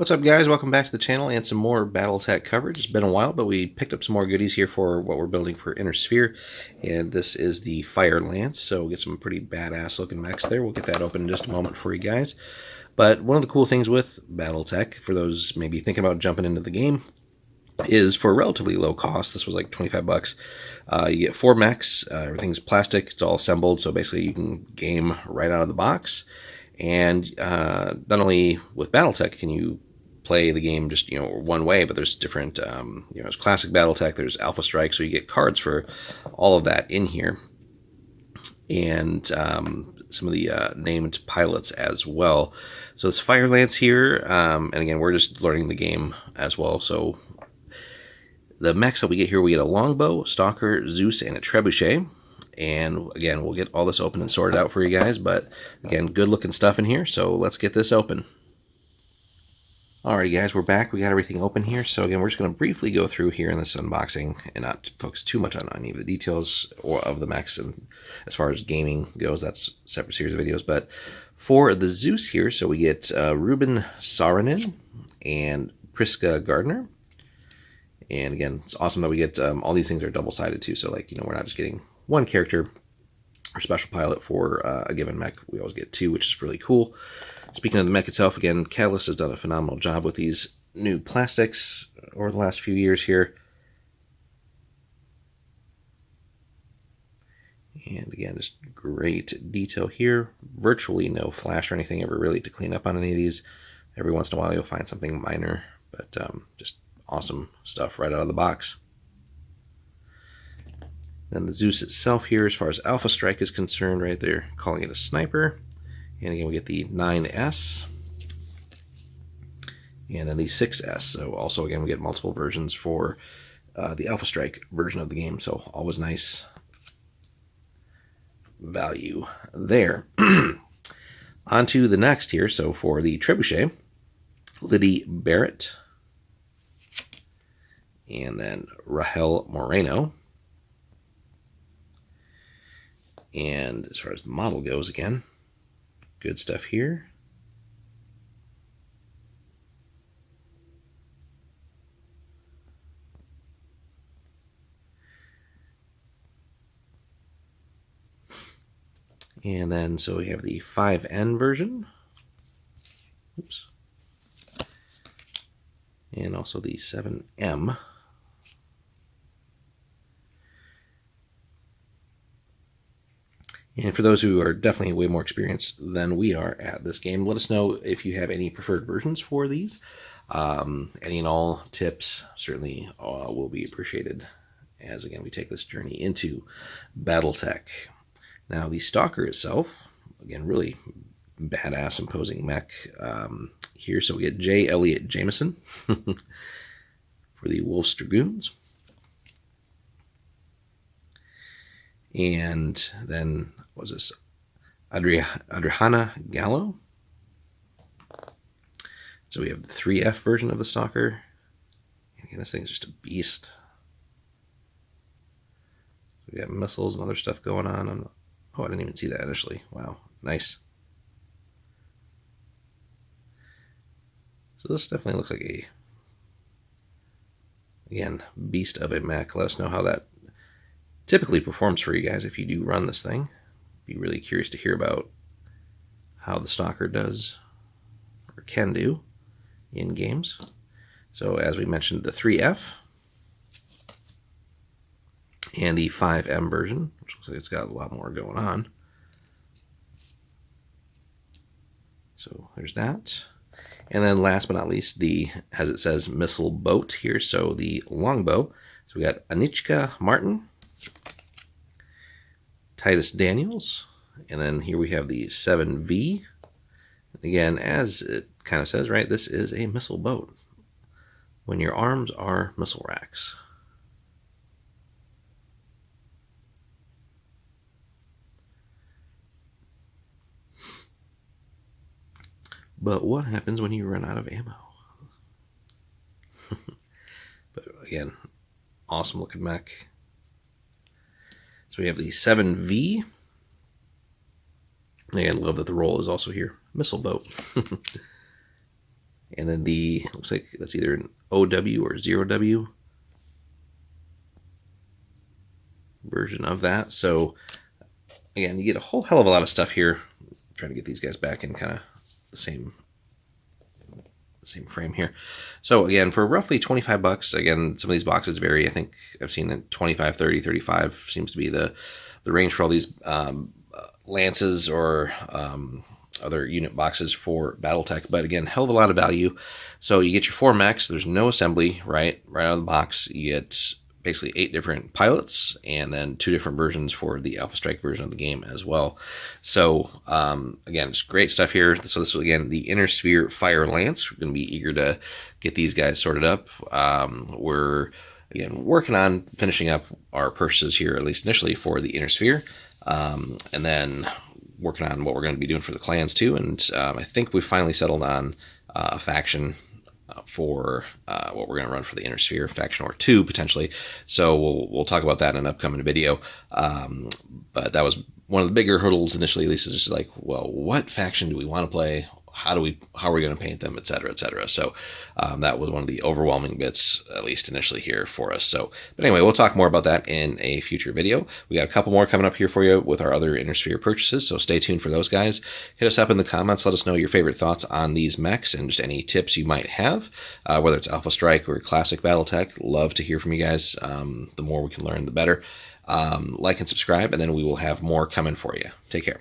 What's up, guys? Welcome back to the channel and some more Battletech coverage. It's been a while, but we picked up some more goodies here for what we're building for Inner Sphere, and this is the Fire Lance, so we'll get some pretty badass looking mechs there. We'll get that open in just a moment for you guys. But one of the cool things with Battletech, for those maybe thinking about jumping into the game, is for relatively low cost. This was like 25 bucks. You get 4 mechs, everything's plastic, it's all assembled, so basically you can game right out of the box. And not only with Battletech can you play the game just one way, but there's different there's classic Battletech, there's Alpha Strike, so you get cards for all of that in here, and some of the named pilots as well. So this Fire Lance here, and again we're just learning the game as well. So the mechs that we get here, we get a longbow, stalker, Zeus, and a trebuchet. And again, we'll get all this open and sorted out for you guys, but again, good looking stuff in here, so let's get this open. Alrighty guys, we're back. We got everything open here, so again, we're just going to briefly go through here in this unboxing and not focus too much on any of the details or of the mechs. And as far as gaming goes, that's a separate series of videos. But for the Zeus here, so we get Ruben Saarinen and Priska Gardner. And again, it's awesome that we get all these things are double-sided too, so like, we're not just getting one character or special pilot for a given mech. We always get 2, which is really cool. Speaking of the mech itself, again, Catalyst has done a phenomenal job with these new plastics over the last few years here. And again, just great detail here. Virtually no flash or anything ever really to clean up on any of these. Every once in a while you'll find something minor, but just awesome stuff right out of the box. Then the Zeus itself here, as far as Alpha Strike is concerned, right there, calling it a sniper. And again, we get the 9S. And then the 6S. So also, again, we get multiple versions for the Alpha Strike version of the game. So always nice value there. On to the next here. So for the Trebuchet, Liddy Barrett. And then Rahel Moreno. And as far as the model goes, again, good stuff here. And then, so we have the 5N version. Oops. And also the 7M. And for those who are definitely way more experienced than we are at this game, let us know if you have any preferred versions for these. Any and all tips certainly will be appreciated as, again, we take this journey into Battletech. Now, the Stalker itself, again, really badass, imposing mech here. So we get J. Elliott Jameson for the Wolf's Dragoons. And then, what was this? Adriana Gallo. So we have the 3F version of the Stalker. Again, this thing's just a beast. We got missiles and other stuff going on. Oh, I didn't even see that initially. Wow, nice. So this definitely looks like a, again, beast of a mech. Let us know how that typically performs for you guys if you do run this thing. Be really curious to hear about how the Stalker does or can do in games. So as we mentioned, the 3F and the 5M version, which looks like it's got a lot more going on. So there's that. And then last but not least, the, as it says, missile boat here. So the longbow. So we got Anichka Martin, Titus Daniels, and then here we have the 7V. Again, as it kind of says, right, this is a missile boat when your arms are missile racks. But what happens when you run out of ammo? But again, awesome looking mech. So we have the 7V. And love that the roll is also here. Missile boat. and then the, looks like that's either an OW or 0W version of that. So again, you get a whole hell of a lot of stuff here. I'm trying to get these guys back in kind of the same frame here. So again, for roughly 25 bucks, again, some of these boxes vary. I think I've seen that 25, 30, 35 seems to be the range for all these lances or other unit boxes for Battletech. But again, hell of a lot of value. So you get your 4 mechs. There's no assembly, right out of the box. You get basically 8 different pilots, and then 2 different versions for the Alpha Strike version of the game as well. So again, just great stuff here. So this is, again, the Inner Sphere Fire Lance. We're going to be eager to get these guys sorted up. We're, again, working on finishing up our purchases here, at least initially, for the Inner Sphere. And then working on what we're going to be doing for the clans too. And I think we finally settled on a faction for what we're going to run for the Inner Sphere, faction or 2 potentially. So we'll talk about that in an upcoming video. But that was one of the bigger hurdles initially. At least is just like, well, what faction do we want to play? How are we going to paint them, etc., etc. So that was one of the overwhelming bits, at least initially here for us. So, but anyway, we'll talk more about that in a future video. We got a couple more coming up here for you with our other Inner Sphere purchases, so stay tuned for those, guys. Hit us up in the comments. Let us know your favorite thoughts on these mechs and just any tips you might have, whether it's Alpha Strike or Classic Battletech. Love to hear from you guys. The more we can learn, the better. Like and subscribe, and then we will have more coming for you. Take care.